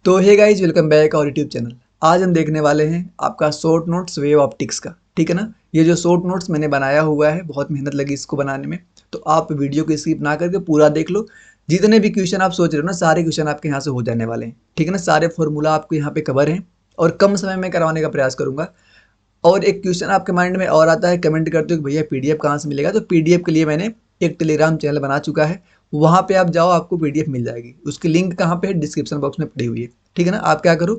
तो hey guys, welcome back और YouTube channel. आज हम देखने वाले हैं आपका शॉर्ट नोट्स वेव ऑप्टिक्स का। ठीक है ना। ये जो शॉर्ट नोट्स मैंने बनाया हुआ है, बहुत मेहनत लगी इसको बनाने में, तो आप वीडियो को स्किप ना करके पूरा देख लो। जितने भी क्वेश्चन आप सोच रहे हो ना, सारे क्वेश्चन आपके यहाँ से हो जाने वाले हैं। ठीक है ना। सारे फॉर्मूला आपको यहाँ पे कवर हैं और कम समय में करवाने का प्रयास करूंगा। और एक क्वेश्चन आपके माइंड में और आता है, कमेंट करते हो कि भैया पीडीएफ कहाँ से मिलेगा। तो पीडीएफ के लिए मैंने एक टेलीग्राम चैनल बना चुका है, वहाँ पे आप जाओ, आपको पीडीएफ मिल जाएगी। उसकी लिंक कहाँ पे है? डिस्क्रिप्शन बॉक्स में पड़ी हुई है। ठीक है ना। आप क्या करो,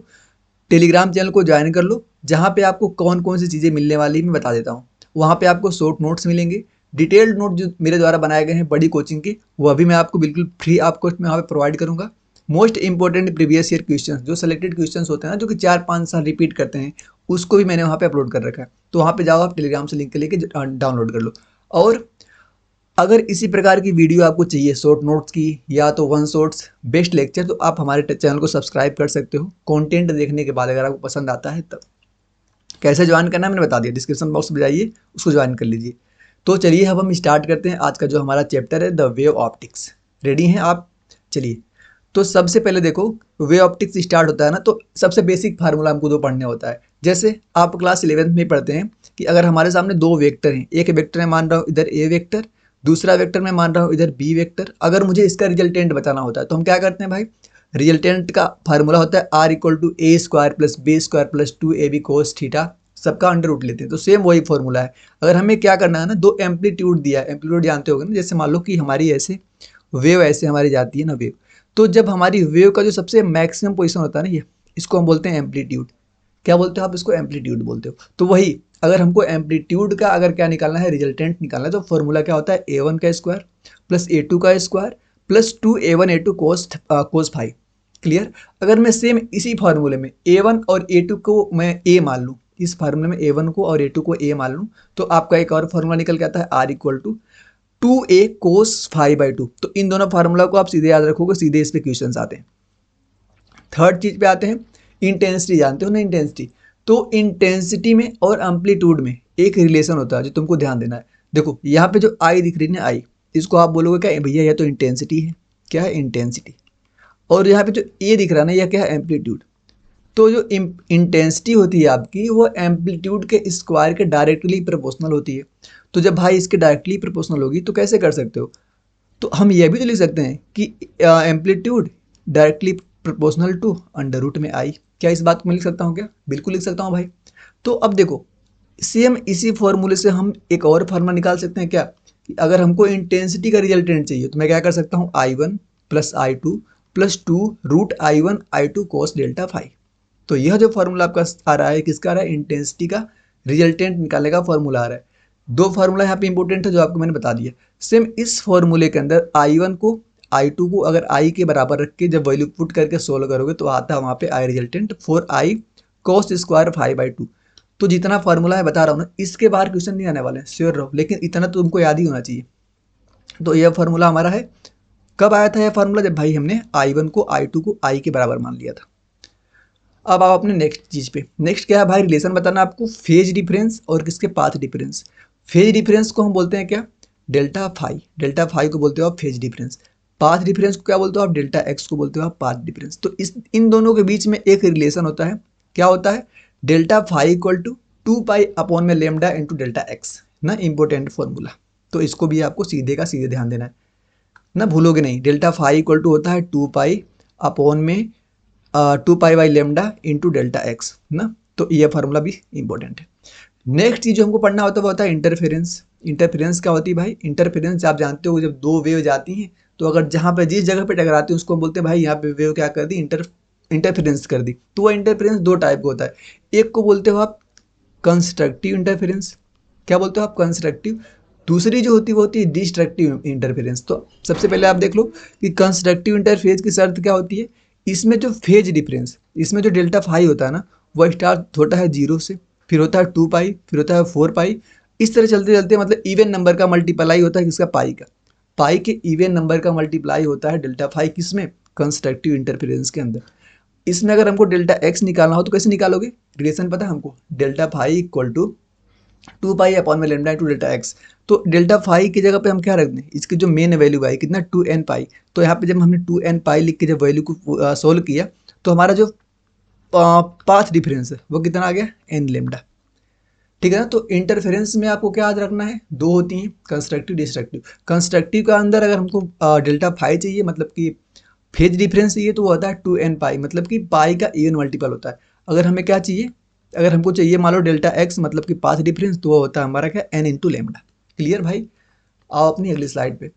टेलीग्राम चैनल को ज्वाइन कर लो, जहाँ पे आपको कौन कौन सी चीज़ें मिलने वाली मैं बता देता हूँ। वहाँ पे आपको शॉर्ट नोट्स मिलेंगे, डिटेल्ड नोट जो मेरे द्वारा बनाए गए हैं बड़ी कोचिंग के, वो अभी मैं आपको बिल्कुल फ्री आपको मैं वहाँ पे प्रोवाइड करूँगा। Most important previous year question, जो सेलेक्टेड क्वेश्चन होते हैं ना, जो कि 4-5 साल रिपीट करते हैं, उसको भी मैंने वहाँ पे अपलोड कर रखा है। तो वहाँ पे जाओ, आप टेलीग्राम से लिंक लेके डाउनलोड कर लो। और अगर इसी प्रकार की वीडियो आपको चाहिए शॉर्ट नोट्स की, या तो वन शॉट्स बेस्ट लेक्चर, तो आप हमारे चैनल को सब्सक्राइब कर सकते हो। कंटेंट देखने के बाद अगर आपको पसंद आता है तब। कैसे ज्वाइन करना है मैंने बता दिया, डिस्क्रिप्शन बॉक्स में जाइए, उसको ज्वाइन कर लीजिए। तो चलिए अब हम स्टार्ट करते हैं आज का जो हमारा चैप्टर है, द वेव ऑप्टिक्स। रेडी हैं आप? चलिए। तो सबसे पहले देखो, वे ऑप्टिक्स स्टार्ट होता है ना, तो सबसे बेसिक फार्मूला हमको दो पढ़ने होता है। जैसे आप क्लास 11th में पढ़ते हैं कि अगर हमारे सामने दो वेक्टर हैं, एक वेक्टर मैं मान रहा हूँ इधर ए वेक्टर, दूसरा वेक्टर मैं मान रहा हूँ इधर बी वेक्टर। अगर मुझे इसका रिजल्टेंट बताना होता है तो हम क्या करते हैं भाई, रिजल्टेंट का फार्मूला होता है R equal to A square plus B square plus 2ab cos theta, सबका अंडर रूट लेते हैं। तो सेम वही फॉर्मूला है। अगर हमें क्या करना है ना, दो एम्पलीट्यूड दिया है, एम्पलीट्यूड जानते होगे ना, जैसे मान लो कि हमारी ऐसे वेव ऐसे हमारी जाती है ना वेव, तो जब हमारी वेव का जो सबसे मैक्सिमम पोजीशन होता है ना, ये इसको हम बोलते हैं एम्पलीट्यूड। क्या बोलते हो आप? इसको एम्पलीट्यूड बोलते हो। तो वही, अगर हमको एम्पलीट्यूड का अगर क्या निकालना है, रिजल्टेंट निकालना है, तो फॉर्मूला क्या होता है, a1 का स्क्वायर प्लस a2 का स्क्वायर प्लस 2a1 a2 कोस फाइव। क्लियर। अगर मैं सेम इसी फार्मूले में a1 और a2 को मैं a मान लूँ, इस फार्मूले में a1 को और a2 को a मान लूँ, तो आपका एक और फार्मूला निकल के आता है r इक्वल टू 2a कोस 5/2। तो इन दोनों फार्मूला को आप सीधे याद रखोगे, सीधे इस पे क्वेश्चन आते हैं। थर्ड चीज पे आते हैं, इंटेंसिटी। जानते हो ना इंटेंसिटी? तो इंटेंसिटी में और एम्पलीट्यूड में एक रिलेशन होता है जो तुमको ध्यान देना है। देखो यहाँ पे जो आई दिख रही है ना, आई, इसको आप बोलोगे क्या भैया, यह तो इंटेंसिटी है। क्या है? इंटेंसिटी। और यहाँ पे जो ए दिख रहा है ना, यह क्या है? एम्पलीट्यूड। तो जो इंटेंसिटी होती है आपकी, वो एम्पलीट्यूड के स्क्वायर के डायरेक्टली प्रोपोर्शनल होती है। तो जब भाई इसके डायरेक्टली प्रोपोर्शनल होगी तो कैसे कर सकते हो, तो हम यह भी तो लिख सकते हैं कि amplitude directly proportional to under root में आई। क्या इस बात को मैं लिख सकता हूँ? क्या बिल्कुल लिख सकता हूँ भाई। तो अब देखो, सेम इसी फॉर्मूले से हम एक और फार्मूला निकाल सकते हैं। क्या कि अगर हमको इंटेंसिटी का रिजल्टेंट चाहिए, तो मैं क्या कर सकता हूँ, I1 plus I2 plus 2√I1 I2 कोस डेल्टा फाइव। तो यह जो फॉर्मूला आपका आ रहा है, किसका आ रहा है? इंटेंसिटी का रिजल्टेंट निकालने का फॉर्मूला आ रहा है। दो फार्मूला यहाँ पे इंपॉर्टेंट है जो आपको मैंने बता दिया। सेम इस फॉर्मूले के अंदर I1 को I2 को अगर I के बराबर रख के जब वैल्यू पुट करके सोल्व करोगे, तो आता है वहाँ पे I resultant 4I cos square 5/2। तो जितना फार्मूला है बता रहा हूँ ना, इसके बाहर क्वेश्चन नहीं आने वाले हैं, श्योर रहो, लेकिन इतना तो तुमको याद ही होना चाहिए। तो यह फार्मूला हमारा है। कब आया था यह फार्मूला? जब भाई हमने I1 को I2 को I के बराबर मान लिया था। अब आप अपने नेक्स्ट चीज पे, नेक्स्ट क्या है भाई, रिलेशन बताना आपको फेज डिफरेंस और किसके पाथ डिफरेंस। फेज डिफरेंस को हम बोलते हैं क्या, डेल्टा फाई। डेल्टा फाई को बोलते हो आप फेज डिफरेंस। पाथ डिफरेंस को क्या बोलते हो आप? डेल्टा एक्स को बोलते हो आप पाथ डिफरेंस। तो इस इन दोनों के बीच में एक रिलेशन होता है। क्या होता है? Delta phi equal to 2 pi upon में लेमडा इंटू डेल्टा एक्स ना, इंपॉर्टेंट फॉर्मूला। तो इसको भी आपको सीधे का सीधे ध्यान देना है ना, भूलोगे नहीं। डेल्टा फाई इक्वल टू होता है 2 पाई अपॉन में 2 पाई/लेमडा इंटू डेल्टा एक्स ना। तो ये फार्मूला भी इंपॉर्टेंट है। नेक्स्ट चीज जो हमको पढ़ना होता है वो होता है इंटरफेरेंस। इंटरफेरेंस क्या होती है भाई? इंटरफेरेंस आप जानते हो, जब दो वेव जाती हैं, तो अगर जहाँ पे जिस जगह पे टकराती है उसको हम बोलते हैं भाई, यहाँ पे वेव क्या कर दी, इंटरफेरेंस कर दी। तो वो इंटरफेरेंस दो टाइप का होता है। एक को बोलते हो आप कंस्ट्रक्टिव इंटरफेरेंस। क्या बोलते हो आप? कंस्ट्रक्टिव। दूसरी जो होती है वो होती है डिस्ट्रक्टिव इंटरफेरेंस। तो सबसे पहले आप देख लो कि कंस्ट्रक्टिव इंटरफेरेंस की शर्त क्या होती है। इसमें जो फेज डिफरेंस, इसमें जो डेल्टा फाई होता है ना, वो स्टार्ट होता है 0 से, फिर होता है 2 पाई, फिर होता है 4 पाई। इस तरह चलते चलते मतलब इवन नंबर का मल्टीप्लाई होता है किसका? पाई का। पाई के इवन नंबर का मल्टीप्लाई होता है डेल्टा फाई किसमें? कंस्ट्रक्टिव इंटरफेरेंस के अंदर। इसमें अगर हमको डेल्टा एक्स निकालना हो तो कैसे निकालोगे? रिलेशन पता है हमको, delta phi equal to 2 pi upon में लेमडा इंटू डेल्टा एक्स। तो डेल्टा फाई की जगह पे हम क्या रख दें, इसकी जो मेन वैल्यू आई कितना, 2n पाई। तो यहाँ पे जब हमने 2n पाई लिख के जब वैल्यू को सोल्व किया, तो हमारा जो पाथ डिफरेंस है वो कितना आ गया, एन लेमडा, ठीक है ना। तो इंटरफेरेंस में आपको क्या याद रखना है, दो होती हैं, कंस्ट्रक्टिव डिस्ट्रक्टिव। कंस्ट्रक्टिव का अंदर अगर हमको डेल्टा फाई चाहिए, मतलब कि फेज डिफरेंस चाहिए, तो वो होता है 2n पाई, मतलब कि पाई का इवन मल्टीपल होता है। अगर हमें क्या चाहिए, अगर हमको चाहिए मान लो डेल्टा एक्स, मतलब कि पाथ डिफरेंस, तो वो होता है हमारा क्या, एन इंटू लेमडा। क्लियर भाई। आओ अपनी अगली स्लाइड पे।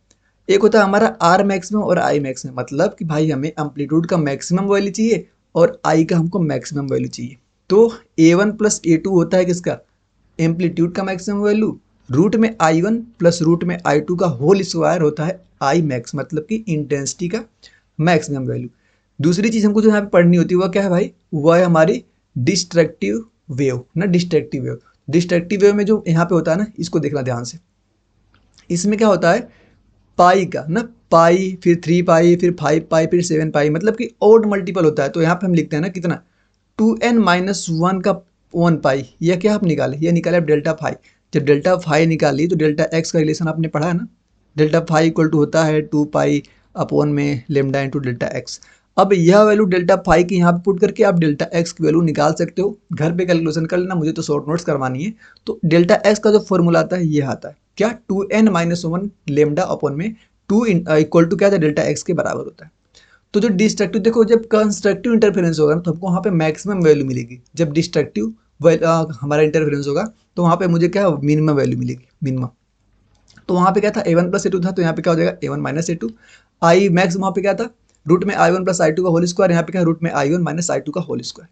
एक होता है हमारा आर मैक्सिमम और आई मैक्सिमम, मतलब कि भाई हमें एम्पलीट्यूड का मैक्सिमम वैल्यू चाहिए और आई का हमको मैक्सिमम वैल्यू चाहिए। तो a1 प्लस a2 होता है किसका, एम्पलीट्यूड का मैक्सिमम वैल्यू, रूट में i1 प्लस रूट में i2 का होल स्क्वायर होता है आई मैक्स, मतलब कि इंटेंसिटी का मैक्सिमम वैल्यू। दूसरी चीज हमको जो यहाँ पे पढ़नी होती है वह क्या है भाई, वह है हमारी डिस्ट्रक्टिव वेव ना, डिस्ट्रक्टिव वेव। डिस्ट्रक्टिव वेव में जो यहाँ पे होता है ना, इसको देखना ध्यान से। इसमें क्या होता है, पाई का ना, पाई फिर 3 पाई फिर 5 पाई फिर 7 पाई, मतलब कि ओड मल्टीपल होता है। तो यहाँ पे हम लिखते हैं ना कितना, 2n-1 का 1 पाई, यह क्या आप निकाले, यह निकाले आप डेल्टा फाई। जब डेल्टा फाई निकाली तो डेल्टा एक्स का रिलेशन आपने पढ़ा है ना, डेल्टा फाई इक्वल टू होता है 2 पाई अपॉन में लेमडा इंटू डेल्टा एक्स। अब यह वैल्यू डेल्टा फाई की यहाँ पे पुट करके आप डेल्टा एक्स की वैल्यू निकाल सकते हो, घर पे कैलकुलेशन कर लेना, मुझे तो शॉर्ट नोट्स करवानी है। तो डेल्टा एक्स का जो फॉर्मूला आता है यह आता है क्या, 2n-1 लेमडा अपॉन में 2 इक्वल टू क्या था, डेल्टा एक्स के बराबर होता है। तो जो डिस्ट्रक्टिव, देखो जब कंस्ट्रक्टिव इंटरफेरेंस होगा ना तो हमको वहाँ पे मैक्सिमम वैल्यू मिलेगी, जब डिस्ट्रक्टिव हमारा इंटरफेरेंस होगा तो वहाँ पे मुझे क्या मिनिमम वैल्यू मिलेगी, मिनिमम। तो वहाँ पे क्या था, a1 प्लस a2 था, तो यहाँ पे क्या हो जाएगा a1 minus a2। I max वहाँ पे क्या था, रूट में i1 प्लस i2 का होल स्क्वायर, यहाँ पे क्या रूट में i1 माइनस i2 का होल स्क्वायर।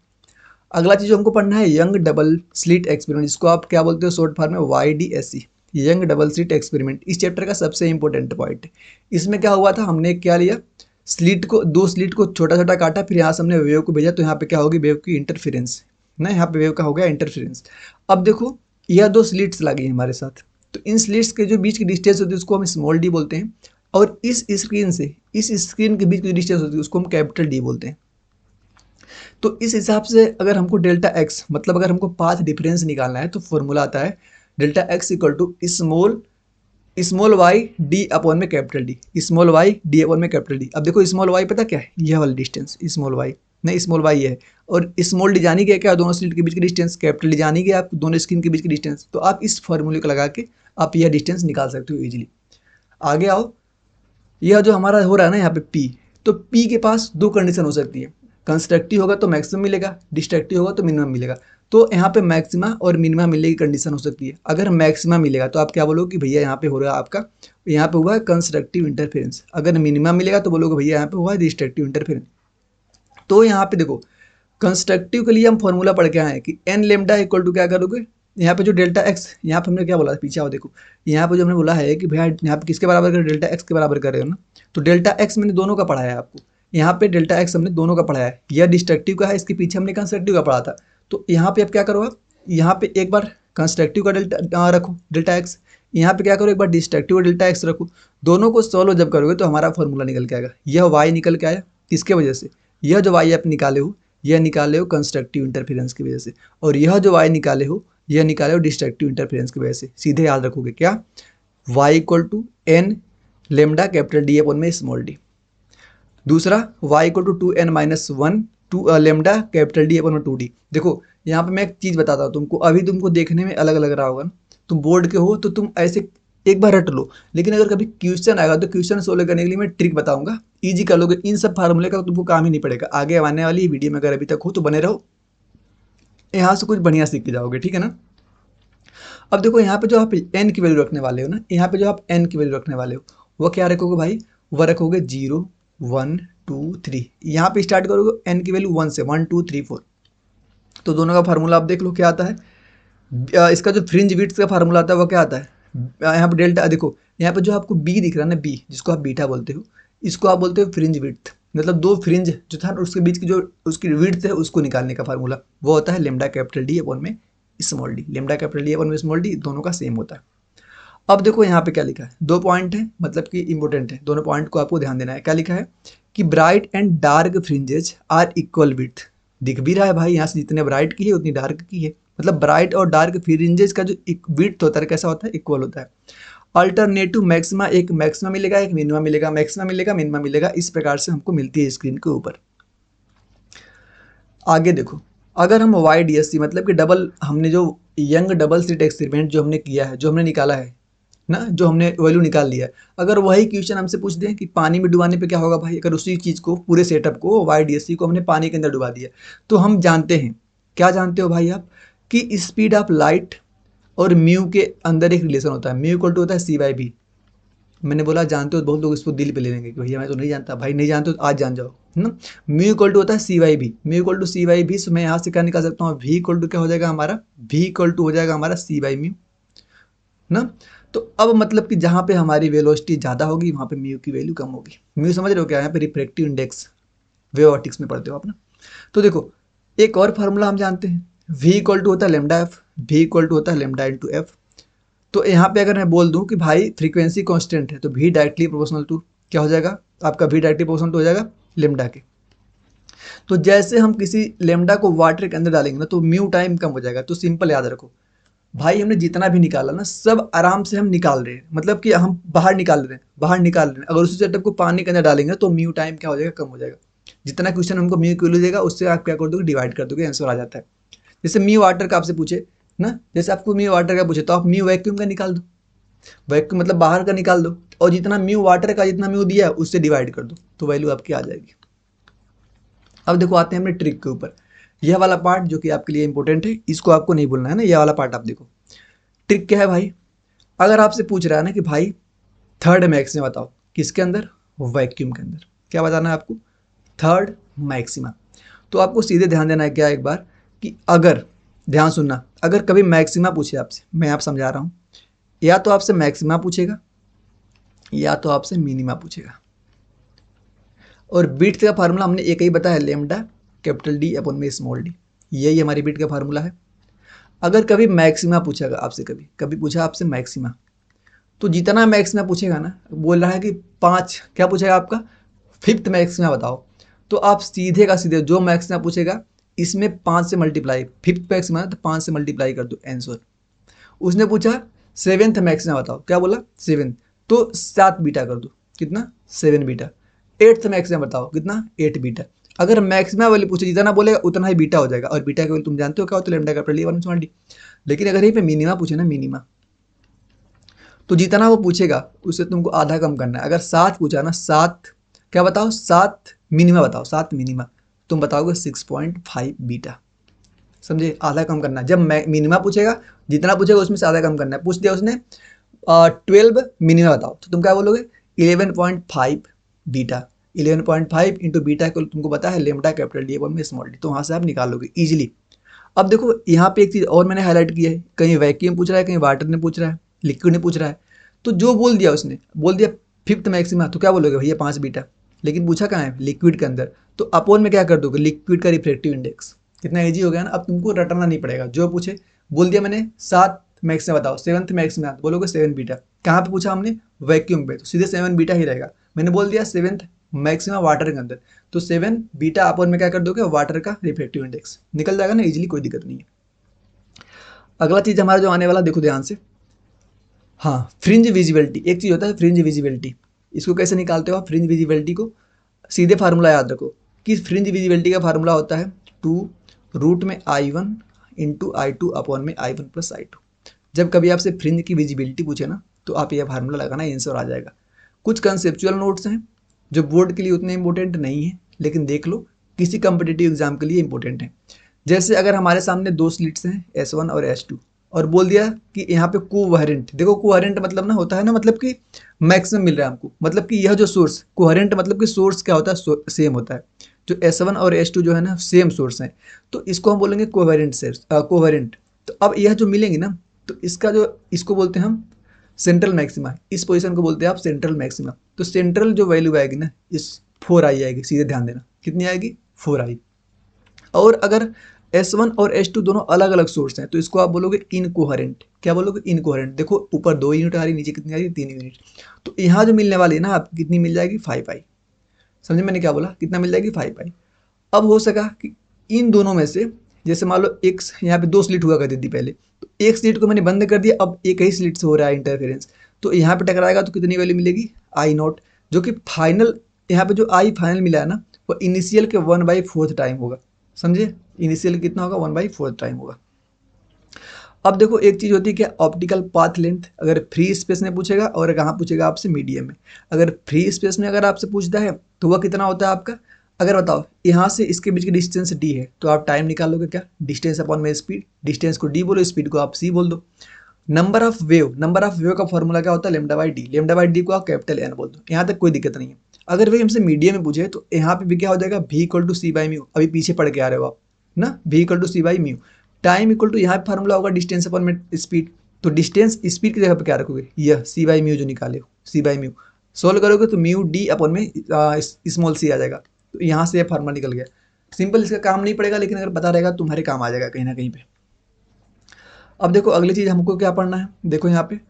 अगला चीज हमको पढ़ना है यंग डबल स्लिट एक्सपेरिमेंट, जिसको आप क्या बोलते हो शॉर्ट फॉर्म में YDSE, young double slit experiment. इस चैप्टर का सबसे इंपॉर्टेंट पॉइंट है। इसमें क्या हुआ था, हमने क्या लिया, स्लिट को, दो स्लिट को छोटा छोटा काटा, फिर यहाँ से हमने वेव को भेजा, तो यहाँ पे क्या होगी, वेव की इंटरफेरेंस ना, यहाँ पे वेव का हो गया इंटरफेरेंस। अब देखो यह दो स्लिट्स लगी हैं हमारे साथ, तो इन स्लिट्स के जो बीच की डिस्टेंस होती है उसको हम स्मॉल डी बोलते हैं, और इस स्क्रीन से इस स्क्रीन के बीच की डिस्टेंस होती है उसको हम कैपिटल डी बोलते हैं। तो इस हिसाब से अगर हमको डेल्टा एक्स, मतलब अगर हमको पाथ डिफरेंस निकालना है, तो फॉर्मूला आता है delta x equal to small y d upon में capital D, small y d upon में कैपिटल डी। अब देखो स्मॉल वाई पता क्या है, यह वाला डिस्टेंस स्मॉल वाई, नहीं स्मॉल वाई है, और स्मॉल डी जानी क्या, दोनों स्लिट के बीच की डिस्टेंस, कैपिटल डी जानी क्या आप दोनों स्क्रीन के बीच की डिस्टेंस। तो आप इस फॉर्मूले को लगा के आप यह डिस्टेंस निकाल सकते हो इजीली। आगे आओ, यह जो हमारा हो रहा है ना यहाँ पे P, तो P के पास दो कंडीशन हो सकती है, कंस्ट्रक्टिव होगा तो मैक्सिमम मिलेगा, डिस्ट्रक्टिव होगा तो मिनिमम मिलेगा। तो यहाँ पे मैक्सिमा और मिनिमा मिलने की कंडीशन हो सकती है। अगर मैक्सिमा मिलेगा तो आप क्या बोलोगे कि भैया यहाँ पे हो रहा है आपका, यहाँ पे हुआ है कंस्ट्रक्टिव इंटरफेरेंस। अगर मिनिमम मिलेगा तो बोलोगे भैया यहाँ पे हुआ है डिस्ट्रक्टिव इंटरफेरेंस। तो यहाँ पे देखो कंस्ट्रक्टिव के लिए हम फॉर्मूला पढ़ के आए हैं कि एन लेमडा इक्वल टू क्या करोगे, यहाँ पे जो डेल्टा एक्स, यहाँ पे हमने क्या बोला पीछे आओ देखो, यहाँ पे जो हमने बोला है कि भैया यहाँ पे किसके बराबर कर, डेल्टा एक्स के बराबर कर रहे हो ना, तो डेल्टा एक्स मैंने दोनों का पढ़ाया है आपको, यहाँ पे डेल्टा एक्स हमने दोनों का पढ़ाया है, यह डिस्ट्रक्टिव का है, इसके पीछे हमने कंस्ट्रक्टिव का पढ़ा था। तो यहाँ पे अब क्या करो, आप यहाँ पे एक बार कंस्ट्रक्टिव का डेल्टा रखो डेल्टा एक्स, यहाँ पे क्या करो एक बार डिस्ट्रक्टिव डेल्टा एक्स रखो, दोनों को सॉल्व जब करोगे तो हमारा फॉर्मूला निकल के आएगा। यह वाई निकल के आया किसके वजह से, यह जो वाई आप निकाले हो यह निकाले हो कंस्ट्रक्टिव इंटरफेरेंस की वजह से, और यह जो वाई निकाले हो यह निकाले हो डिस्ट्रक्टिव इंटरफेरेंस की वजह से। सीधे याद रखोगे क्या, y equal to N lambda capital D upon में स्मॉल डी। दूसरा y equal to 2n-1 lambda capital D upon में 2d। देखो यहाँ पे मैं एक चीज़ बताता हूँ तुमको, अभी तुमको देखने में अलग लग रहा होगा ना, तुम बोर्ड के हो तो तुम ऐसे एक बार रट लो, लेकिन अगर कभी क्वेश्चन आएगा तो क्वेश्चन सोल्व करने के लिए मैं ट्रिक बताऊंगा, इजी कर लोगे, इन सब फार्मूले का तुमको काम ही नहीं पड़ेगा। आगे आने वाली वीडियो में अगर अभी तक हो तो बने रहो, यहाँ से कुछ बढ़िया सीख के जाओगे, ठीक है ना। अब देखो यहाँ पे जो आप n की वैल्यू रखने वाले हो ना, यहाँ पे जो आप n की वैल्यू रखने वाले हो वो क्या रखोगे भाई, वह रखोगे 0 1 2 3, यहाँ पे स्टार्ट करोगे n की वैल्यू 1 से 1 2 3 4। तो दोनों का फार्मूला आप देख लो क्या आता है, इसका जो फ्रिंज विड्थ का फार्मूला आता है वो क्या आता है, यहाँ पे डेल्टा देखो, यहाँ पे जो आपको b दिख रहा है ना, b जिसको आप बीटा बोलते हो, इसको आप बोलते हो फ्रिंज विड्थ, मतलब दो फ्रिंज जो था उसके बीच की जो उसकी विड्थ है उसको निकालने का फार्मूला वो होता है लेमडा कैपिटल डी अपॉन में small D. Lambda capital D upon में स्मॉल डी दोनों का सेम होता है। अब देखो यहाँ पे क्या लिखा है, दो पॉइंट है, मतलब कि इंपॉर्टेंट है, दोनों पॉइंट को आपको ध्यान देना है। क्या लिखा है कि bright and dark fringes are equal width, दिख भी रहा है भाई यहाँ से जितने ब्राइट की है उतनी डार्क की है, मतलब ब्राइट और डार्क फ्रिंजेज का जो विड्थ होता है कैसा होता है, इक्वल होता है। अल्टरनेटिव मैक्सिमा, एक मैक्सिमा मिलेगा एक मिनिमा मिलेगा, मैक्सिमा मिलेगा मिनिमा मिलेगा, इस प्रकार से हमको मिलती है स्क्रीन के ऊपर। आगे देखो, अगर हम YDSC मतलब कि डबल, हमने जो यंग डबल स्लिट एक्सपेरिमेंट जो हमने किया है, जो हमने निकाला है ना, जो हमने वैल्यू निकाल लिया है, अगर वही क्वेश्चन हमसे पूछ दें कि पानी में डुबाने पे क्या होगा भाई, अगर उसी चीज़ को, पूरे सेटअप को, YDSC को हमने पानी के अंदर डुबा दिया, तो हम जानते हैं, क्या जानते हो भाई आप, कि स्पीड ऑफ लाइट और म्यू के अंदर एक रिलेशन होता है, म्यू इक्वल टू होता है C/V। मैंने बोला जानते हो, बहुत लोग इसको दिल पे ले लेंगे कि भैया मैं तो नहीं जानता, भाई नहीं जानते हो तो आज जान जाओ, है ना। म्यू इक्वल टू होता है C/V, mu equal to C/V, सो मैं यहाँ से क्या निकाल सकता हूँ, V इक्वल टू क्या हो जाएगा हमारा, V इक्वल टू हो जाएगा हमारा C/म्यू ना। तो अब मतलब कि जहाँ पे हमारी वेलोसिटी ज़्यादा होगी वहाँ पे म्यू की वैल्यू कम होगी। म्यू समझ रहे हो क्या, यहाँ पे रिफ्रैक्टिव इंडेक्स, वेव ऑप्टिक्स में पढ़ते हो आप ना। तो देखो एक और फार्मूला हम जानते हैं, V इक्वल टू होता है lambda F, V equal to होता है लेमडा इंटू एफ। तो यहाँ पे अगर मैं बोल दूँ कि भाई फ्रीक्वेंसी कांस्टेंट है, तो V डायरेक्टली प्रोपोर्शनल टू क्या हो जाएगा आपका, V डायरेक्टली प्रोपोर्शनल टू हो जाएगा लेमडा के। तो जैसे हम किसी लेमडा को वाटर के अंदर डालेंगे ना, तो म्यू टाइम कम हो जाएगा। तो सिंपल याद रखो भाई, हमने जितना भी निकाला ना, सब आराम से हम निकाल रहे हैं, मतलब कि हम बाहर निकाल रहे हैं, बाहर निकाल रहे हैं। अगर उसी सेटअप को पानी के अंदर डालेंगे तो म्यू टाइम क्या हो जाएगा, कम हो जाएगा। जितना क्वेश्चन हमको म्यू क्यू देगा, उससे आप क्या कर दोगे, डिवाइड कर दोगे, आंसर आ जाता है। जैसे म्यू वाटर का आपसे पूछे ना, जैसे आपको म्यू वाटर का पूछे, तो आप म्यू वैक्यूम का निकाल दो, वैक्यूम मतलब बाहर का निकाल दो, और जितना म्यू वाटर का जितना म्यू दिया है उससे डिवाइड कर दो, तो वैल्यू आपकी आ जाएगी। अब देखो आते हैं अपने ट्रिक के ऊपर। यह वाला पार्ट जो कि आपके लिए इंपॉर्टेंट है, इसको आपको नहीं भूलना है ना, यह वाला पार्ट आप देखो। ट्रिक क्या है भाई, अगर आपसे पूछ रहा है ना कि भाई थर्ड मैक्सिमा बताओ, किसके अंदर, वैक्यूम के अंदर, क्या बताना है आपको, थर्ड मैक्सिमा। तो आपको सीधे ध्यान देना है क्या एक बार, कि अगर, ध्यान सुनना, अगर कभी मैक्सिमा पूछे आपसे, मैं आप समझा रहा हूँ, या तो आपसे मैक्सिमा पूछेगा या तो आपसे मिनिमा पूछेगा। और बीट का फार्मूला हमने एक ही बताया, लेमडा कैपिटल D अपॉन में स्मॉल d, यही हमारी बीट का फार्मूला है। अगर कभी मैक्सिमा पूछेगा आपसे, कभी कभी पूछा आपसे मैक्सिमा, तो जितना मैक्सिमा पूछेगा ना, बोल रहा है कि 5, क्या पूछेगा आपका, फिफ्थ मैक्सिमा बताओ, तो आप सीधे का सीधे जो मैक्सिमा पूछेगा इसमें 5 से मल्टीप्लाई, फिफ्थ मैक्सिमा तो 5 से मल्टीप्लाई कर दो, आंसर। उसने पूछा सेवेंथ मैक्सिमा बताओ, क्या बोला, सेवेंथ, तो 7 बीटा कर दो, कितना, 7 बीटा। एट्थ मैक्सिमा बताओ, कितना, 8 बीटा। अगर मैक्सिमा वैल्यू पूछे, जितना बोलेगा उतना ही बीटा हो जाएगा, और बीटा की वैल्यू तुम जानते हो क्या होता है, लैम्डा कैपिटल D1/d। लेकिन अगर यहीं पे मिनिमा पूछे ना, मिनिमा, तो जितना वो पूछेगा उससे तुमको आधा कम करना है। अगर 7 पूछा ना, 7 क्या बताओ, 7 मिनिमा बताओ, 7 मिनिमा, तुम बताओगे 6.5 बीटा, समझे, आधा कम करना है। जब मिनिमा पूछेगा, जितना पूछेगा उसमें से आधा कम करना है। पूछ दिया उसने 12 मिनिमा बताओ, तो तुम क्या बोलोगे, 11.5 बीटा, 11.5 इंटू बीटा को तुमको पता है लेमडा कैपिटल D अपॉन में स्मॉल d, तो वहाँ से आप निकालोगे इजीली। अब देखो यहाँ पे एक चीज़ और मैंने हाईलाइट की है, कहीं वैक्यूम पूछ रहा है, कहीं वाटर ने पूछ रहा है, लिक्विड ने पूछ रहा है। तो जो बोल दिया उसने, बोल दिया फिफ्थ मैक्सिमा, तो क्या बोलोगे भैया 5 बीटा, लेकिन पूछा कहाँ है, लिक्विड के अंदर, तो अपोन में क्या कर दोगे, लिक्विड का रिफ्रैक्टिव इंडेक्स। कितना ईजी हो गया ना, अब तुमको रटना नहीं पड़ेगा, जो पूछे, बोल दिया मैंने 7 मैक्सिमा बताओ, 7th मैक्सिमा, बोलोगे 7 बीटा। कहाँ पे पूछा हमने, वैक्यूम पे, तो सीधे 7 बीटा ही रहेगा। मैंने बोल दिया 7th मैक्सिमा वाटर के अंदर, तो 7 बीटा अपोन में क्या कर दोगे, वाटर का रिफ्रैक्टिव इंडेक्स निकल जाएगा ना इजीली, कोई दिक्कत नहीं है। अगला चीज हमारा जो आने वाला, देखो ध्यान से, हाँ, फ्रिंज विजिबिलिटी, एक चीज होता है फ्रिंज विजिबिलिटी। इसको कैसे निकालते हो आप, फ्रिंज विजिबिलिटी को, सीधे फार्मूला याद रखो कि फ्रिंज विजिबिलिटी का फार्मूला होता है 2√I1 इंटू I2 अपॉन में I1 प्लस I2। जब कभी आपसे फ्रिंज की विजिबिलिटी पूछे ना, तो आप यह फार्मूला लगाना, आंसर आ जाएगा। कुछ कंसेप्चुअल नोट्स हैं जो बोर्ड के लिए उतने इंपॉर्टेंट नहीं है, लेकिन देख लो किसी कंपिटेटिव एग्जाम के लिए इंपॉर्टेंट है। जैसे अगर हमारे सामने 2 स्लिट्स हैं, S1 और S2, और बोल दिया कि यहाँ पे कोहेरेंट, देखो कोहेरेंट मतलब ना होता है ना, मतलब कि मैक्सिमम मिल रहा है हमको, मतलब कि यह जो सोर्स, कोहेरेंट मतलब कि सोर्स क्या होता है, सेम होता है। जो S1 और S2 जो है ना, सेम सोर्स है, तो इसको हम बोलेंगे कोहेरेंट सोर्स, कोहेरेंट। तो अब यह जो मिलेंगे ना, तो इसका जो, इसको बोलते हैं हम सेंट्रल मैक्सिमा, इस पोजीशन को बोलते हैं आप सेंट्रल मैक्सिमा। तो सेंट्रल जो वैल्यू आएगी ना, इस 4i आएगी, सीधे ध्यान देना, कितनी आएगी, 4i। और अगर S1 और S2 दोनों अलग अलग सोर्स हैं, तो इसको आप बोलोगे इनकोहेरेंट। क्या बोलोगे, इनकोहेरेंट। देखो ऊपर 2 यूनिट आ रही, नीचे कितनी आ रही, 3 यूनिट। तो यहाँ जो मिलने वाली है ना, आपकी कितनी मिल जाएगी, 5i। समझे मैंने क्या बोला, कितना मिल जाएगी, 5i। अब हो सका कि इन दोनों में से, जैसे मान लो एक, यहाँ पे 2 स्लिट हुआ करती थी पहले, तो एक स्लिट को मैंने बंद कर दिया, अब एक ही स्लिट से हो रहा है इंटरफेरेंस, तो यहाँ पे टकराएगा तो कितनी वैल्यू मिलेगी, I0, जो कि फाइनल, यहाँ पे जो I फाइनल मिला है ना, वो इनिशियल के 1/4 टाइम होगा। समझे। इनिशियल कितना होगा 1/4 टाइम होगा। अब देखो एक चीज होती है क्या, ऑप्टिकल पाथ लेंथ, अगर फ्री स्पेस में पूछेगा और कहाँ पूछेगा आपसे, मीडियम में। अगर फ्री स्पेस में अगर आपसे पूछता है तो वह कितना होता है आपका, अगर बताओ यहाँ से इसके बीच की डिस्टेंस डी है तो आप टाइम निकालोगे क्या, डिस्टेंस अपॉन में स्पीड, डिस्टेंस को डी बोलो, स्पीड को आप सी बोल दो। नंबर ऑफ वेव का फॉर्मूला क्या होता है, lambda by D, lambda by D को आप कैपिटल एन बोल दो, यहाँ तक कोई दिक्कत नहीं है। अगर वही हमसे मीडियम में पूछे तो यहाँ पे भी क्या हो जाएगा, v equal to C by mu, अभी पीछे पढ़ के आ रहे हो आप ना, v equal to C by mu. Time equal to यहाँ पे फार्मूला होगा डिस्टेंस अपॉन में स्पीड, तो डिस्टेंस स्पीड की जगह पे क्या रखोगे, यह सी बाई म्यू जो निकाले हो, सी बाई म्यू सोल्व करोगे तो म्यू डी अपॉन में स्मॉल सी आ जाएगा, तो यहाँ से यह फार्मूला निकल गया। सिंपल, इसका काम नहीं पड़ेगा लेकिन अगर पता रहेगा तुम्हारे काम आ जाएगा कहीं ना कहीं पे। अब देखो अगली चीज हमको क्या पढ़ना है, देखो यहाँ पे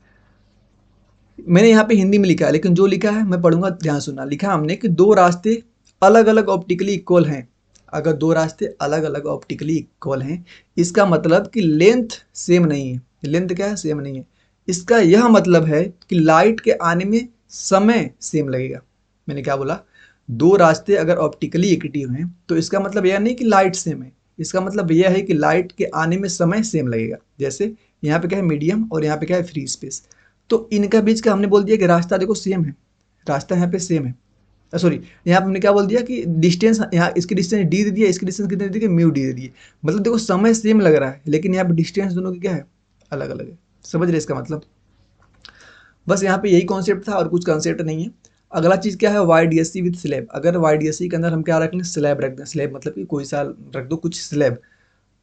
मैंने यहाँ पे हिंदी में लिखा है लेकिन जो लिखा है मैं पढ़ूंगा, ध्यान सुनना। लिखा हमने कि दो रास्ते अलग अलग ऑप्टिकली इक्वल हैं, अगर दो रास्ते अलग अलग ऑप्टिकली इक्वल हैं इसका मतलब कि लेंथ सेम नहीं है, लेंथ क्या है, सेम नहीं है। इसका यह मतलब है कि लाइट के आने में समय सेम लगेगा। मैंने क्या बोला, दो रास्ते अगर ऑप्टिकली इक्विटिव हैं तो इसका मतलब यह नहीं कि लाइट सेम है, इसका मतलब यह है कि लाइट के आने में समय सेम लगेगा। जैसे यहाँ पे क्या है मीडियम और यहाँ पे क्या है फ्री स्पेस, तो इनका बीच का हमने बोल दिया कि रास्ता देखो सेम है, रास्ता यहाँ पे सेम है, सॉरी यहाँ पे हमने क्या बोल दिया कि डिस्टेंस, यहाँ इसकी डिस्टेंस डी दे दिया, इसकी डिस्टेंस कितनी दे दी, म्यू डी दे दिए। मतलब देखो समय सेम लग रहा है लेकिन यहाँ पे डिस्टेंस दोनों की क्या है, अलग अलग है। समझ रहे इसका मतलब, बस यहाँ पे यही कॉन्सेप्ट था और कुछ कॉन्सेप्ट नहीं है। अगला चीज क्या है, YDSC विद स्लैब। अगर YDSC के अंदर हम क्या रख लें, स्लैब रख दें, स्लैब मतलब कि कोई सा रख दो कुछ स्लैब,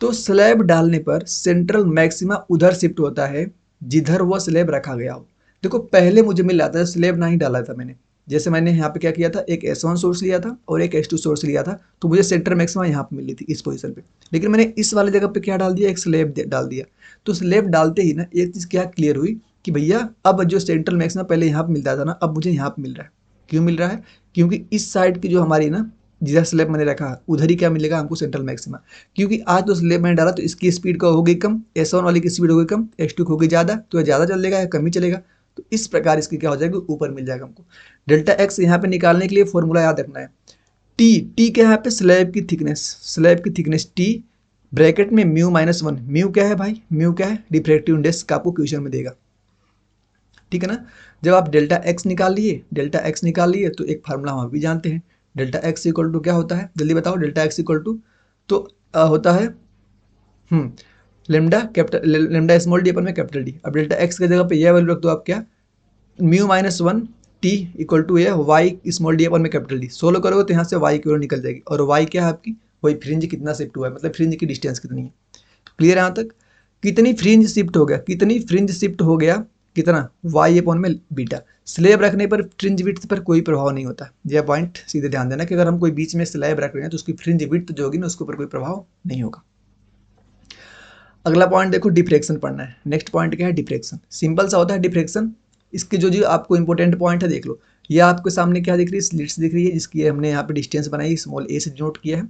तो स्लैब डालने पर सेंट्रल मैक्सिमा उधर शिफ्ट होता है जिधर वो स्लैब रखा गया हो। देखो पहले मुझे मिल जाता है, स्लैब नहीं डाला था मैंने, जैसे मैंने यहाँ पे क्या किया था, एक S1 सोर्स लिया था और एक S2 सोर्स लिया था, तो मुझे सेंटर मैक्सिमा यहाँ पे मिली थी इस पोजीशन पे, लेकिन मैंने इस वाले जगह पे क्या डाल दिया, एक स्लैब डाल दिया। तो स्लैब डालते ही ना एक चीज़ क्या क्लियर हुई कि भैया अब जो सेंट्रल मैक्सिमा पहले यहाँ पे मिलता था ना, अब मुझे यहाँ पे मिल रहा है। क्यों मिल रहा है, क्योंकि इस साइड की जो हमारी ना जिधर स्लैब मैंने रखा है उधर ही क्या मिलेगा हमको, सेंट्रल मैक्सिमा। क्योंकि आज तो स्लैब मैंने डाला तो इसकी स्पीड का हो गई कम, S1 वाली की स्पीड हो गई कम, S2 की हो गई ज़्यादा, तो यह ज़्यादा चलेगा या कम ही चलेगा, तो इस प्रकार इसकी क्या हो जाएगी, ऊपर मिल जाएगा हमको। डेल्टा एक्स यहाँ पे निकालने के लिए फॉर्मूला याद रखना है, टी क्या है यहाँ पे, स्लैब की थिकनेस, स्लैब की थिकनेस टी ब्रैकेट में म्यू -1, म्यू क्या है भाई, म्यू क्या है, डिफ्रैक्टिव इंडेक्स का आपको क्वेश्चन में देगा, ठीक है ना। जब आप डेल्टा एक्स निकाल लिए, डेल्टा एक्स निकाल लिए तो एक फार्मूला हम अभी जानते हैं, डेल्टा एक्स इक्वल टू क्या होता है, जल्दी बताओ, डेल्टा एक्स इक्वल टू तो होता है lambda capital, lambda small d upon में कैपिटल डी। अब डेल्टा एक्स की जगह पे यह वैल्यू रख दो आप, क्या म्यू -1 टी इक्वल टू ये वाई स्मॉल डी अपन में कैपिटल डी। सोल्व करोगे तो यहाँ से वाई की वैल्यू निकल जाएगी, और वाई क्या है आपकी, वही फ्रिंज कितना शिफ्ट हुआ है, मतलब फ्रिंज की डिस्टेंस कितनी है। क्लियर है यहाँ तक, कितनी फ्रिंज शिफ्ट हो गया, कितनी फ्रिंज शिफ्ट हो गया, कितना वाई अपॉन में बीटा। स्लैब रखने पर फ्रिंज विड्थ पर कोई प्रभाव नहीं होता, यह पॉइंट सीधे ध्यान देना कि अगर हम कोई बीच में स्लैब रख रहे हैं तो उसकी फ्रिंज विड्थ जो होगी ना उसके ऊपर कोई प्रभाव नहीं होगा। अगला पॉइंट देखो, डिफ्रैक्शन पढ़ना है। नेक्स्ट पॉइंट क्या है, डिफ्रैक्शन। सिंपल सा होता है डिफ्रैक्शन, इसके जो आपको इंपॉर्टेंट पॉइंट है देख लो। ये आपके सामने क्या दिख रही है, स्लिट्स दिख रही है, जिसकी हमने यहाँ पे डिस्टेंस बनाई स्मॉल ए से नोट किया है।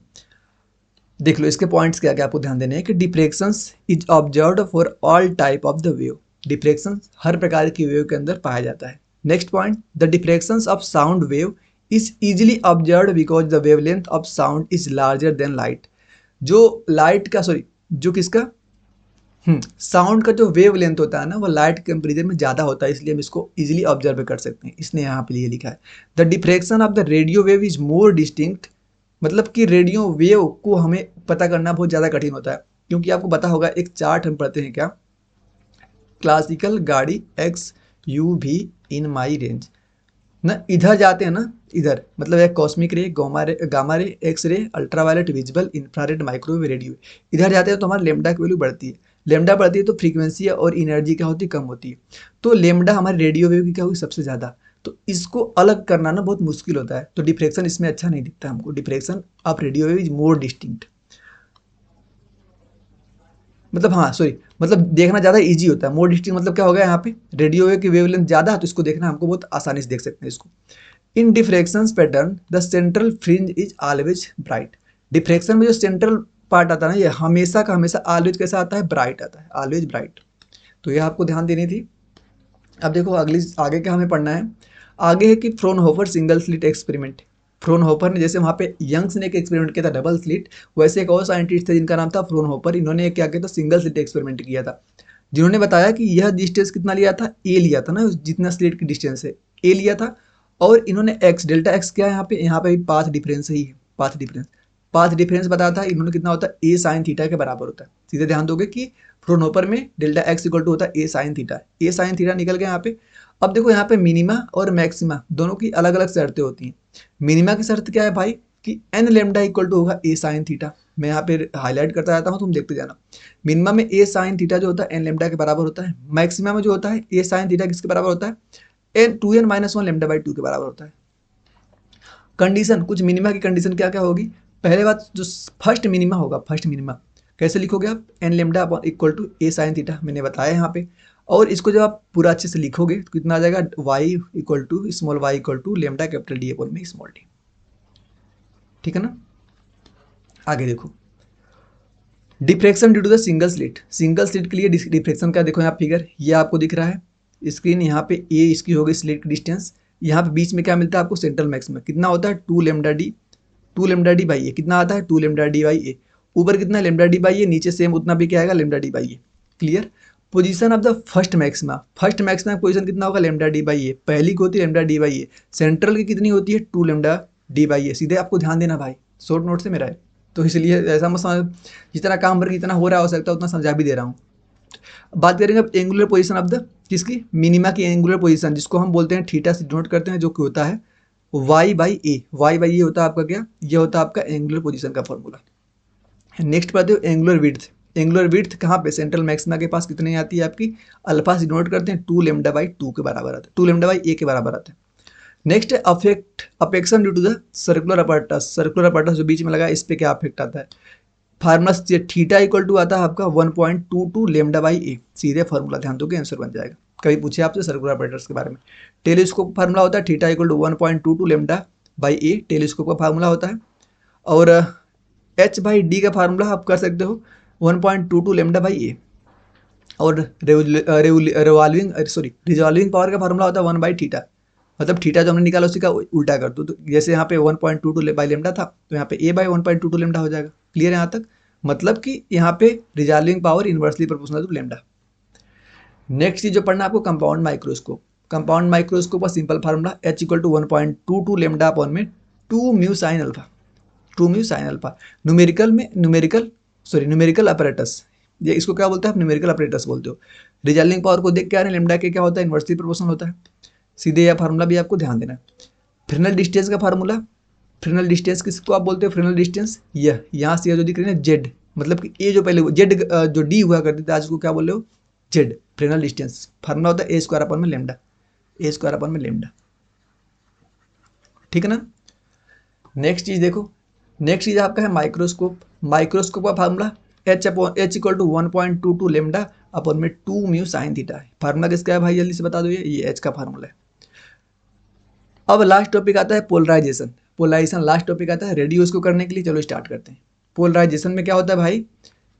देख लो इसके पॉइंट्स क्या क्या आपको ध्यान देने हैं कि diffractions is observed for all type of the wave, diffraction हर प्रकार की वेव के अंदर पाया जाता है। Next point, the diffractions of sound wave is easily observed because the wavelength of sound is larger than light. जो लाइट का सॉरी जो किसका साउंड का जो वेव लेंथ होता है ना वो लाइट के कंपेरिजन में ज़्यादा होता है, इसलिए हम इसको इजीली ऑब्जर्व कर सकते हैं, इसने यहाँ पे लिए लिखा है। The diffraction of the radio wave is more distinct, मतलब कि रेडियो वेव को हमें पता करना बहुत ज़्यादा कठिन होता है, क्योंकि आपको पता होगा एक चार्ट हम पढ़ते हैं क्या, क्लासिकल गाड़ी एक्स यू भी इन माई रेंज ना, इधर जाते हैं ना, इधर मतलब एक कॉस्मिक रे, gamma ray, X ray, ultraviolet, visible, infrared, microwave, radio, इधर जाते हैं तो हमारा लेमडा की वैल्यू बढ़ती है। लेमडा बढ़ती है तो फ्रीक्वेंसी और एनर्जी क्या होती है, कम होती है। तो लेमडा हमारे रेडियो वेव की क्या होगी, सबसे ज़्यादा। तो इसको अलग करना ना बहुत मुश्किल होता है, तो डिफ्रैक्शन इसमें अच्छा नहीं दिखता हमको। Diffraction of radio wave is more distinct, मतलब हाँ सॉरी, मतलब देखना ज़्यादा इजी होता है। मोर डिस्टिंक्ट मतलब क्या हो गया, यहाँ पे रेडियो वेव की वेवलेंथ ज़्यादा है तो इसको देखना हमको बहुत आसानी से देख सकते हैं इसको। In diffraction pattern the central fringe is always bright. Diffraction में जो सेंट्रल पार्ट आता है ना, ये हमेशा का हमेशा ऑलवेज कैसा आता है, ब्राइट आता है, ऑलवेज ब्राइट। तो ये आपको ध्यान देनी थी। अब देखो अगली आगे क्या हमें पढ़ना है, आगे है कि फ्रोनहोफर सिंगल स्लिट एक्सपेरिमेंट। फ्रोनहोफर ने, जैसे वहाँ पे यंग्स ने एक एक्सपेरिमेंट किया था डबल स्लिट, वैसे एक और साइंटिस्ट थे जिनका नाम था फ्रोनहोफर, इन्होंने क्या किया था, सिंगल स्लिट एक्सपेरिमेंट किया था, जिन्होंने बताया कि यह डिस्टेंस कितना लिया था, ए लिया था ना, जितना स्लिट की डिस्टेंस है ए लिया था, और इन्होंने एक्स डेल्टा एक्स क्या है यहाँ पे भी पाथ डिफरेंस ही है, पाथ डिफरेंस बताया था इन्होंने, कितना होता है ए साइन थीटा के बराबर होता है। सीधे ध्यान दोगे कि फ्रोनहोफर में डेल्टा एक्स इक्वल टू होता है ए साइन थीटा, ए साइन थीटा निकल गया यहाँ पे। अब देखो यहाँ पे मिनिमा और मैक्सिमा दोनों की अलग अलग शर्तें होती हैं। मिनिमा की शर्त क्या है भाई कि एन लेमडा इक्वल टू होगा ए साइन थीटा, मैं यहाँ पे हाईलाइट करता रहता हूँ, तुम देखते जाना। मिनिमा में ए साइन थीटा जो होता है एन लेमडा के बराबर होता है, मैक्सिमा में जो होता है ए साइन थीटा किसके बराबर होता है, एन 2n-1 लेमडा बाई 2 के बराबर होता है। कंडीशन, कुछ मिनिमा की कंडीशन क्या क्या होगी, पहले बात जो फर्स्ट मिनिमा होगा, फर्स्ट मिनिमा कैसे लिखोगे आप, N lambda upon equal to A sine theta, मैंने बताया यहाँ पे। और इसको जब आप पूरा अच्छे से लिखोगे तो कितना आ जाएगा, Y equal to small Y equal to lambda capital D upon में स्मॉल डी, ठीक है ना। आगे देखो, diffraction due to the single slit, single slit के लिए डिफ्रेक्शन का देखो यहाँ फिगर, ये आपको दिख रहा है स्क्रीन, यहाँ पे ए इसकी होगी स्लिट की डिस्टेंस, यहाँ पे बीच में क्या मिलता है आपको, सेंट्रल मैक्स में कितना होता है 2 लेमडा डी बाई ए, कितना आता है 2 लेमडा डी बाई ए, ऊपर कितना लेमडा डी बाई ए, नीचे सेम उतना भी क्या आएगा lambda D by A, clear. Position of the first maxima position कितना होगा लेमडा डी बाई ए, पहली की होती है lambda D by A, central की कितनी होती है 2 लेमडा डी बाई ए, सीधे आपको ध्यान देना भाई, शॉर्ट नोट से मेरा है, तो इसलिए ऐसा मत समझ, जितना काम वर्क जितना हो रहा हो सकता है उतना समझा भी दे रहा हूँ। बात करेंगे अब एंगुलर पोजीशन ऑफ द किसकी, मिनिमा की एंगुलर पोजीशन, जिसको हम बोलते हैं थीटा से डिनोट करते हैं, जो कि होता है वाई बाई ए होता है आपका क्या, ये होता है आपका एंगुलर पोजीशन का फॉर्मूला। नेक्स्ट पढ़ते हो एंगुलर विड्थ, एंगुलर विड्थ कहाँ पे, सेंट्रल मैक्सिमा के पास कितनी आती है आपकी, अल्फा से डिनोट करते हैं 2 लेमडा बाई 2 के बराबर आता है, 2 लेमडा बाई ए के बराबर आता है। Next affection due to the circular apparatus जो बीच में लगा है, इस पे क्या अफेक्ट आता है, फार्मूला थीटा इक्वल टू आता है आपका 1.22 लेमडा बाई ए, सीधे फार्मूला ध्यान दो के आंसर बन जाएगा। कभी पूछे आपसे सर्कुलर अपैरेटस के बारे में, टेलीस्कोप फार्मूला होता है theta equal to 1.22 lambda by A, telescope का फार्मूला होता है। और एच बाई डी का फार्मूला आप कर सकते हो 1.22 लेमडा बाई ए, और रिजॉल्विंग पावर का फार्मूला होता है 1 बाई थीटा, मतलब थीटा जो हमने निकाला उसी का उल्टा कर दो, तो जैसे यहाँ पे 1.22 बाई लेमडा था तो यहाँ पे ए बाई 1.22 लेमडा हो जाएगा, क्लियर है यहाँ तक, मतलब कि यहाँ पे resolving power inversely proportional to lambda. Next चीज जो पढ़ना आपको कंपाउंड माइक्रोस्कोप, कंपाउंड माइक्रोस्कोप का simple formula H equal to 1.22 lambda upon में 2 mu sine alpha, numerical apparatus, ये इसको क्या बोलते हैं आप, न्यूमेरिकल अपैरेटस बोलते हो। रिजॉल्विंग पावर को देख के आ रहे हैं, लेमडा के क्या होता है, इन्वर्सली प्रोपोर्शनल होता है, सीधे यह फार्मूला भी आपको ध्यान देना है। फ्रेनल डिस्टेंस का फार्मूला, फ्रेनल डिस्टेंस किसको आप बोलते हो, फ्रेनल डिस्टेंस यह यहाँ से जो दिख रही है जेड, मतलब कि ए जो पहले जेड जो डी हुआ करती थी आज को क्या बोल रहे हो जेड, फ्रेनल डिस्टेंस फार्मूला होता है ए स्क्वायर अपॉन में लेमडा, ठीक है ना। नेक्स्ट चीज देखो, नेक्स्ट चीज आपका है माइक्रोस्कोप, माइक्रोस्कोप का formula H equal to 1.22 lambda upon में 2 म्यू साइन थीटा है, फार्मूला किसका है भाई जल्दी से बता दो, ये एच का फार्मूला है। अब लास्ट टॉपिक आता है पोलराइजेशन लास्ट टॉपिक आता है, रेडी उसको करने के लिए चलो स्टार्ट करते हैं। पोलराइजेशन में क्या होता है भाई,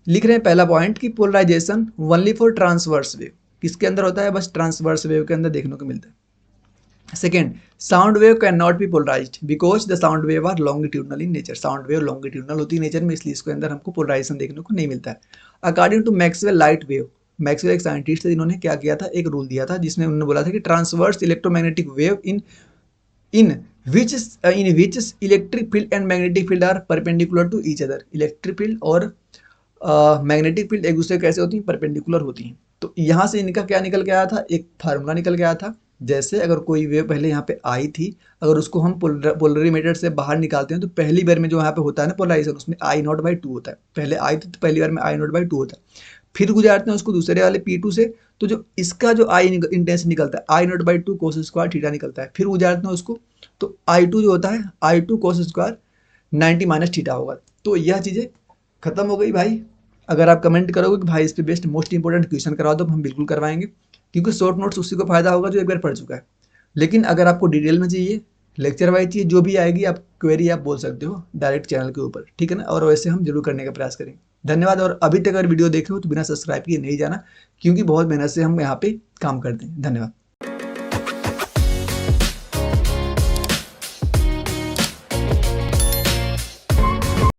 लिख रहे हैं पहला पॉइंट कि polarization only for transverse wave, किसके अंदर होता है, बस ट्रांसवर्स वेव के अंदर देखने को मिलता है। Second, sound wave can not be polarized because the sound wave are longitudinal in nature, sound wave longitudinal होती है नेचर में, इसलिए इसके अंदर हमको पोलराइजेशन देखने को नहीं मिलता है। According to Maxwell light wave, Maxwell एक साइंटिस्ट थे जिन्होंने क्या किया था, एक रूल दिया था जिसमें उन्होंने बोला था कि transverse electromagnetic wave in which electric field and magnetic field are perpendicular to each other, electric field और मैग्नेटिक फील्ड एक दूसरे कैसे होती हैं, परपेंडिकुलर होती हैं। तो यहाँ से इनका क्या निकल के आया था, एक फार्मूला निकल के आया था, जैसे अगर कोई वेव पहले यहाँ पे आई थी, अगर उसको हम पोलरिमीटर से बाहर निकालते हैं तो पहली बार में जो यहाँ पे होता है ना पोलराइजेशन, उसमें I0/2 होता है, पहले आई थी तो पहली बार में I0/2 होता है, फिर गुजारते हैं उसको दूसरे वाले P2 से, तो जो इसका जो I इंटेंस निकलता है I0/2 cos स्क्वायर थीटा निकलता है, फिर गुजारते हैं उसको तो I2 जो होता है I2 cos square 90 minus theta होगा। तो यह चीज़ें खत्म हो गई भाई। अगर आप कमेंट करोगे कि भाई इस पे बेस्ट मोस्ट इंपॉर्टेंट क्वेश्चन करा दो, हम बिल्कुल करवाएंगे, क्योंकि शॉर्ट नोट्स उसी को फायदा होगा जो एक बार पढ़ चुका है। लेकिन अगर आपको डिटेल में चाहिए, लेक्चर वाइज चाहिए, जो भी आएगी आप क्वेरी आप बोल सकते हो डायरेक्ट चैनल के ऊपर, ठीक है ना, और वैसे हम जरूर करने का प्रयास करेंगे। धन्यवाद। और अभी तक अगर वीडियो देखे हो तो बिना सब्सक्राइब किए नहीं जाना, क्योंकि बहुत मेहनत से हम यहाँ पे काम करते हैं। धन्यवाद।